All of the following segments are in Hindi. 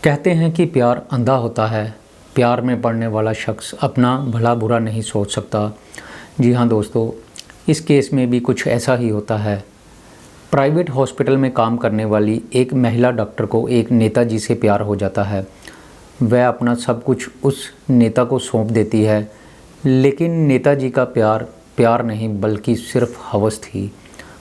कहते हैं कि प्यार अंधा होता है। प्यार में पड़ने वाला शख्स अपना भला बुरा नहीं सोच सकता। जी हाँ दोस्तों, इस केस में भी कुछ ऐसा ही होता है। प्राइवेट हॉस्पिटल में काम करने वाली एक महिला डॉक्टर को एक नेताजी से प्यार हो जाता है। वह अपना सब कुछ उस नेता को सौंप देती है, लेकिन नेताजी का प्यार प्यार नहीं बल्कि सिर्फ हवस थी।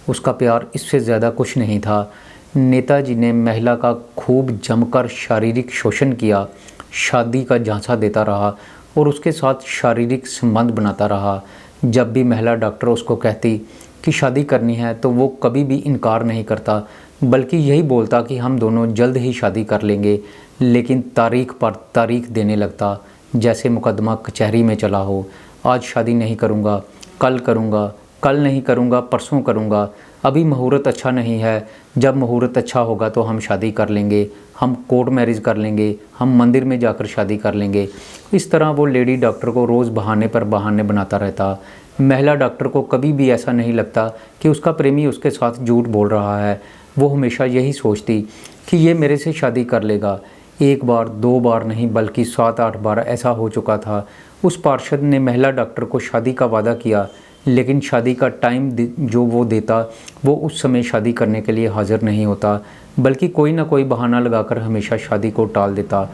उसका प्यार इससे ज़्यादा कुछ नहीं था। नेताजी ने महिला का खूब जमकर शारीरिक शोषण किया, शादी का झांसा देता रहा और उसके साथ शारीरिक संबंध बनाता रहा। जब भी महिला डॉक्टर उसको कहती कि शादी करनी है तो वो कभी भी इनकार नहीं करता, बल्कि यही बोलता कि हम दोनों जल्द ही शादी कर लेंगे। लेकिन तारीख पर तारीख देने लगता, जैसे मुकदमा कचहरी में चला हो। आज शादी नहीं करूँगा, कल करूँगा, कल नहीं करूँगा, परसों करूँगा, अभी मुहूर्त अच्छा नहीं है, जब मुहूर्त अच्छा होगा तो हम शादी कर लेंगे, हम कोर्ट मैरिज कर लेंगे, हम मंदिर में जाकर शादी कर लेंगे। इस तरह वो लेडी डॉक्टर को रोज़ बहाने पर बहाने बनाता रहता। महिला डॉक्टर को कभी भी ऐसा नहीं लगता कि उसका प्रेमी उसके साथ झूठ बोल रहा है। वो हमेशा यही सोचती कि ये मेरे से शादी कर लेगा। एक बार दो बार नहीं बल्कि 7-8 बार ऐसा हो चुका था। उस पार्षद ने महिला डॉक्टर को शादी का वादा किया, लेकिन शादी का टाइम जो वो देता वो उस समय शादी करने के लिए हाजिर नहीं होता, बल्कि कोई ना कोई बहाना लगाकर हमेशा शादी को टाल देता।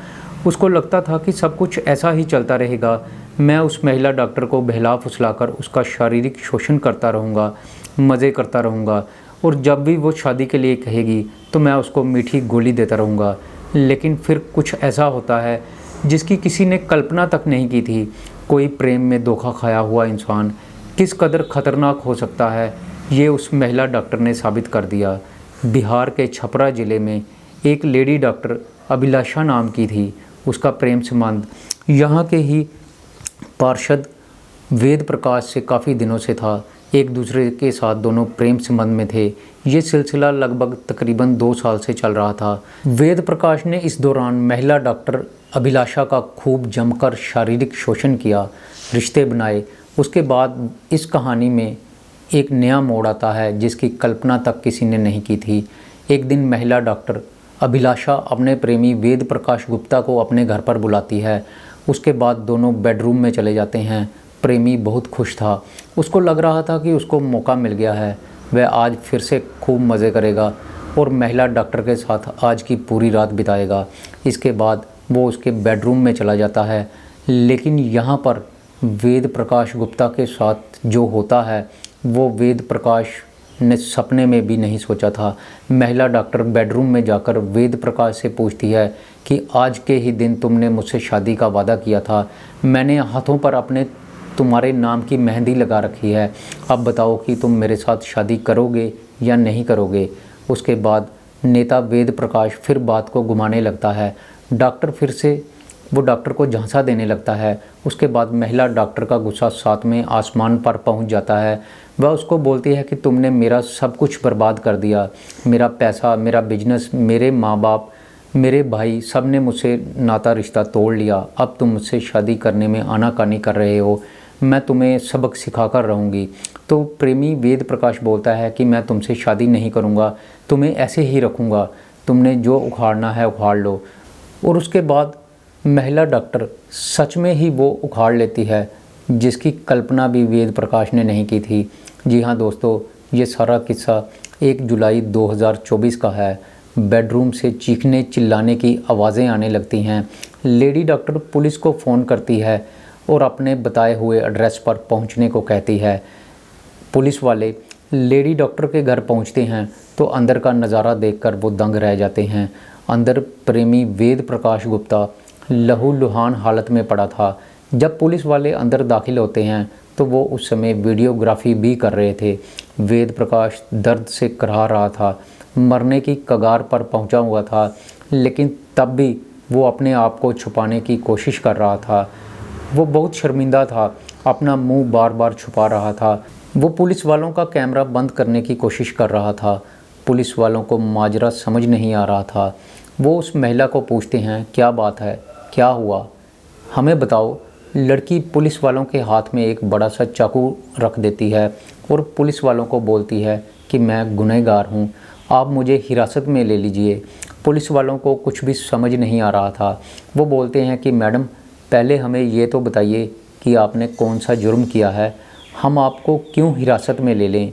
उसको लगता था कि सब कुछ ऐसा ही चलता रहेगा, मैं उस महिला डॉक्टर को बहला फुसलाकर उसका शारीरिक शोषण करता रहूँगा, मज़े करता रहूँगा, और जब भी वो शादी के लिए कहेगी तो मैं उसको मीठी गोली देता रहूँगा। लेकिन फिर कुछ ऐसा होता है जिसकी किसी ने कल्पना तक नहीं की थी। कोई प्रेम में धोखा खाया हुआ इंसान किस कदर ख़तरनाक हो सकता है, ये उस महिला डॉक्टर ने साबित कर दिया। बिहार के छपरा ज़िले में एक लेडी डॉक्टर अभिलाषा नाम की थी। उसका प्रेम संबंध यहाँ के ही पार्षद वेद प्रकाश से काफ़ी दिनों से था। एक दूसरे के साथ दोनों प्रेम संबंध में थे। ये सिलसिला लगभग तकरीबन 2 साल से चल रहा था। वेद प्रकाश ने इस दौरान महिला डॉक्टर अभिलाषा का खूब जमकर शारीरिक शोषण किया, रिश्ते बनाए। उसके बाद इस कहानी में एक नया मोड़ आता है जिसकी कल्पना तक किसी ने नहीं की थी। एक दिन महिला डॉक्टर अभिलाषा अपने प्रेमी वेद प्रकाश गुप्ता को अपने घर पर बुलाती है। उसके बाद दोनों बेडरूम में चले जाते हैं। प्रेमी बहुत खुश था। उसको लग रहा था कि उसको मौका मिल गया है, वह आज फिर से खूब मज़े करेगा और महिला डॉक्टर के साथ आज की पूरी रात बिताएगा। इसके बाद वो उसके बेडरूम में चला जाता है, लेकिन यहाँ पर वेद प्रकाश गुप्ता के साथ जो होता है वो वेद प्रकाश ने सपने में भी नहीं सोचा था। महिला डॉक्टर बेडरूम में जाकर वेद प्रकाश से पूछती है कि आज के ही दिन तुमने मुझसे शादी का वादा किया था, मैंने हाथों पर अपने तुम्हारे नाम की मेहंदी लगा रखी है, अब बताओ कि तुम मेरे साथ शादी करोगे या नहीं करोगे। उसके बाद नेता वेद प्रकाश फिर बात को घुमाने लगता है। डॉक्टर फिर से वो डॉक्टर को झांसा देने लगता है। उसके बाद महिला डॉक्टर का गुस्सा 7वें आसमान पर पहुंच जाता है। वह उसको बोलती है कि तुमने मेरा सब कुछ बर्बाद कर दिया, मेरा पैसा, मेरा बिजनेस, मेरे माँ बाप, मेरे भाई, सब ने मुझसे नाता रिश्ता तोड़ लिया। अब तुम मुझसे शादी करने में आनाकानी कर रहे हो, मैं तुम्हें सबक सिखा कर रहूँगी। तो प्रेमी वेद प्रकाश बोलता है कि मैं तुमसे शादी नहीं करूँगा, तुम्हें ऐसे ही रखूँगा, तुमने जो उखाड़ना है उखाड़ लो। और उसके बाद महिला डॉक्टर सच में ही वो उखाड़ लेती है, जिसकी कल्पना भी वेद प्रकाश ने नहीं की थी। जी हाँ दोस्तों, ये सारा किस्सा 1 जुलाई 2024 का है। बेडरूम से चीखने चिल्लाने की आवाज़ें आने लगती हैं। लेडी डॉक्टर पुलिस को फ़ोन करती है और अपने बताए हुए एड्रेस पर पहुंचने को कहती है। पुलिस वाले लेडी डॉक्टर के घर पहुंचते हैं तो अंदर का नज़ारा देखकर वो दंग रह जाते हैं। अंदर प्रेमी वेद प्रकाश गुप्ता लहूलुहान हालत में पड़ा था। जब पुलिस वाले अंदर दाखिल होते हैं तो वो उस समय वीडियोग्राफी भी कर रहे थे। वेद प्रकाश दर्द से कराह रहा था, मरने की कगार पर पहुंचा हुआ था, लेकिन तब भी वो अपने आप को छुपाने की कोशिश कर रहा था। वो बहुत शर्मिंदा था, अपना मुंह बार बार छुपा रहा था। वो पुलिस वालों का कैमरा बंद करने की कोशिश कर रहा था। पुलिस वालों को माजरा समझ नहीं आ रहा था। वो उस महिला को पूछते हैं, क्या बात है, क्या हुआ, हमें बताओ। लड़की पुलिस वालों के हाथ में एक बड़ा सा चाकू रख देती है और पुलिस वालों को बोलती है कि मैं गुनहगार हूँ, आप मुझे हिरासत में ले लीजिए। पुलिस वालों को कुछ भी समझ नहीं आ रहा था। वो बोलते हैं कि मैडम पहले हमें ये तो बताइए कि आपने कौन सा जुर्म किया है, हम आपको क्यों हिरासत में ले लें।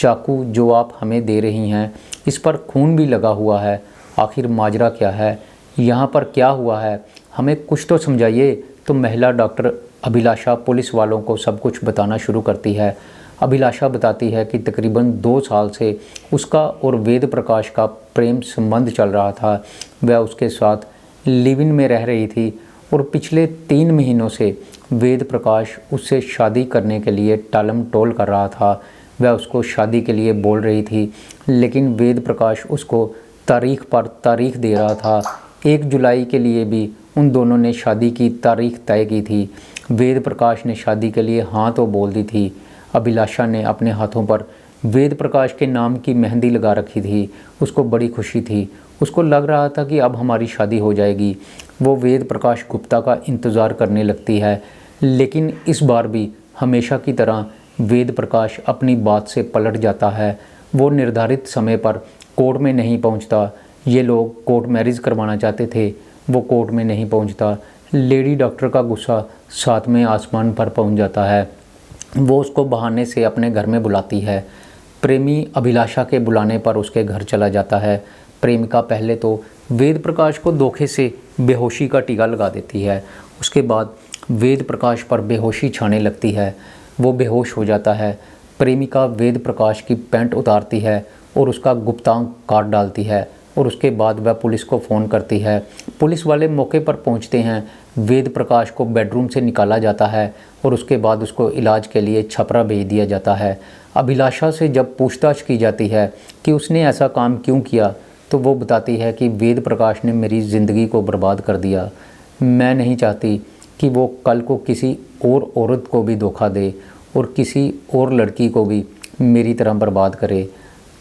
चाकू जो आप हमें दे रही हैं इस पर खून भी लगा हुआ है, आखिर माजरा क्या है, यहाँ पर क्या हुआ है, हमें कुछ तो समझाइए। तो महिला डॉक्टर अभिलाषा पुलिस वालों को सब कुछ बताना शुरू करती है। अभिलाषा बताती है कि तकरीबन 2 साल से उसका और वेद प्रकाश का प्रेम संबंध चल रहा था। वह उसके साथ लिव इन में रह रही थी और पिछले 3 महीनों से वेद प्रकाश उससे शादी करने के लिए टालम टोल कर रहा था। वह उसको शादी के लिए बोल रही थी, लेकिन वेद प्रकाश उसको तारीख पर तारीख दे रहा था। 1 जुलाई के लिए भी उन दोनों ने शादी की तारीख तय की थी। वेद प्रकाश ने शादी के लिए हाँ तो बोल दी थी। अभिलाषा ने अपने हाथों पर वेद प्रकाश के नाम की मेहंदी लगा रखी थी। उसको बड़ी खुशी थी, उसको लग रहा था कि अब हमारी शादी हो जाएगी। वो वेद प्रकाश गुप्ता का इंतज़ार करने लगती है, लेकिन इस बार भी हमेशा की तरह वेद प्रकाश अपनी बात से पलट जाता है। वो निर्धारित समय पर कोर्ट में नहीं पहुंचता। ये लोग कोर्ट मैरिज करवाना चाहते थे, वो कोर्ट में नहीं पहुंचता। लेडी डॉक्टर का गुस्सा 7वें आसमान पर पहुंच जाता है। वो उसको बहाने से अपने घर में बुलाती है। प्रेमी अभिलाषा के बुलाने पर उसके घर चला जाता है। प्रेमिका पहले तो वेद प्रकाश को धोखे से बेहोशी का टीका लगा देती है। उसके बाद वेद प्रकाश पर बेहोशी छाने लगती है। वो बेहोश हो जाता है। प्रेमिका वेद प्रकाश की पैंट उतारती है और उसका गुप्तांग काट डालती है और उसके बाद वह पुलिस को फ़ोन करती है। पुलिस वाले मौके पर पहुंचते हैं। वेद प्रकाश को बेडरूम से निकाला जाता है और उसके बाद उसको इलाज के लिए छपरा भेज दिया जाता है। अभिलाषा से जब पूछताछ की जाती है कि उसने ऐसा काम क्यों किया, तो वो बताती है कि वेद प्रकाश ने मेरी ज़िंदगी को बर्बाद कर दिया। मैं नहीं चाहती कि वो कल को किसी और औरत को भी धोखा दे और किसी और लड़की को भी मेरी तरह बर्बाद करे।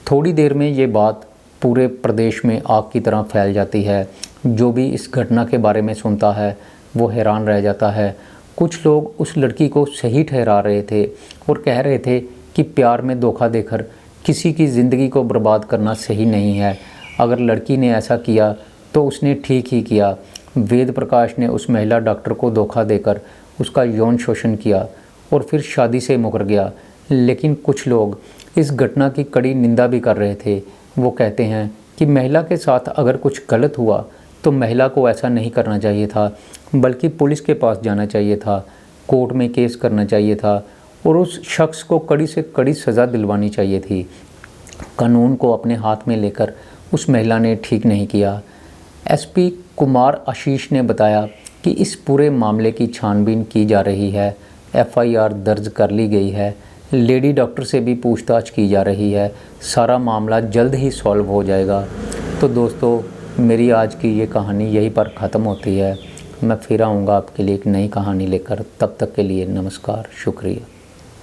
थोड़ी देर में ये बात पूरे प्रदेश में आग की तरह फैल जाती है। जो भी इस घटना के बारे में सुनता है वो हैरान रह जाता है। कुछ लोग उस लड़की को सही ठहरा रहे थे और कह रहे थे कि प्यार में धोखा देकर किसी की ज़िंदगी को बर्बाद करना सही नहीं है। अगर लड़की ने ऐसा किया तो उसने ठीक ही किया। वेद प्रकाश ने उस महिला डॉक्टर को धोखा देकर उसका यौन शोषण किया और फिर शादी से मुकर गया। लेकिन कुछ लोग इस घटना की कड़ी निंदा भी कर रहे थे। वो कहते हैं कि महिला के साथ अगर कुछ गलत हुआ तो महिला को ऐसा नहीं करना चाहिए था, बल्कि पुलिस के पास जाना चाहिए था, कोर्ट में केस करना चाहिए था और उस शख्स को कड़ी से कड़ी सज़ा दिलवानी चाहिए थी। कानून को अपने हाथ में लेकर उस महिला ने ठीक नहीं किया। एसपी कुमार आशीष ने बताया कि इस पूरे मामले की छानबीन की जा रही है। एफआईआर दर्ज कर ली गई है। लेडी डॉक्टर से भी पूछताछ की जा रही है। सारा मामला जल्द ही सॉल्व हो जाएगा। तो दोस्तों, मेरी आज की ये कहानी यहीं पर ख़त्म होती है। मैं फिर आऊँगा आपके लिए एक नई कहानी लेकर। तब तक के लिए नमस्कार, शुक्रिया।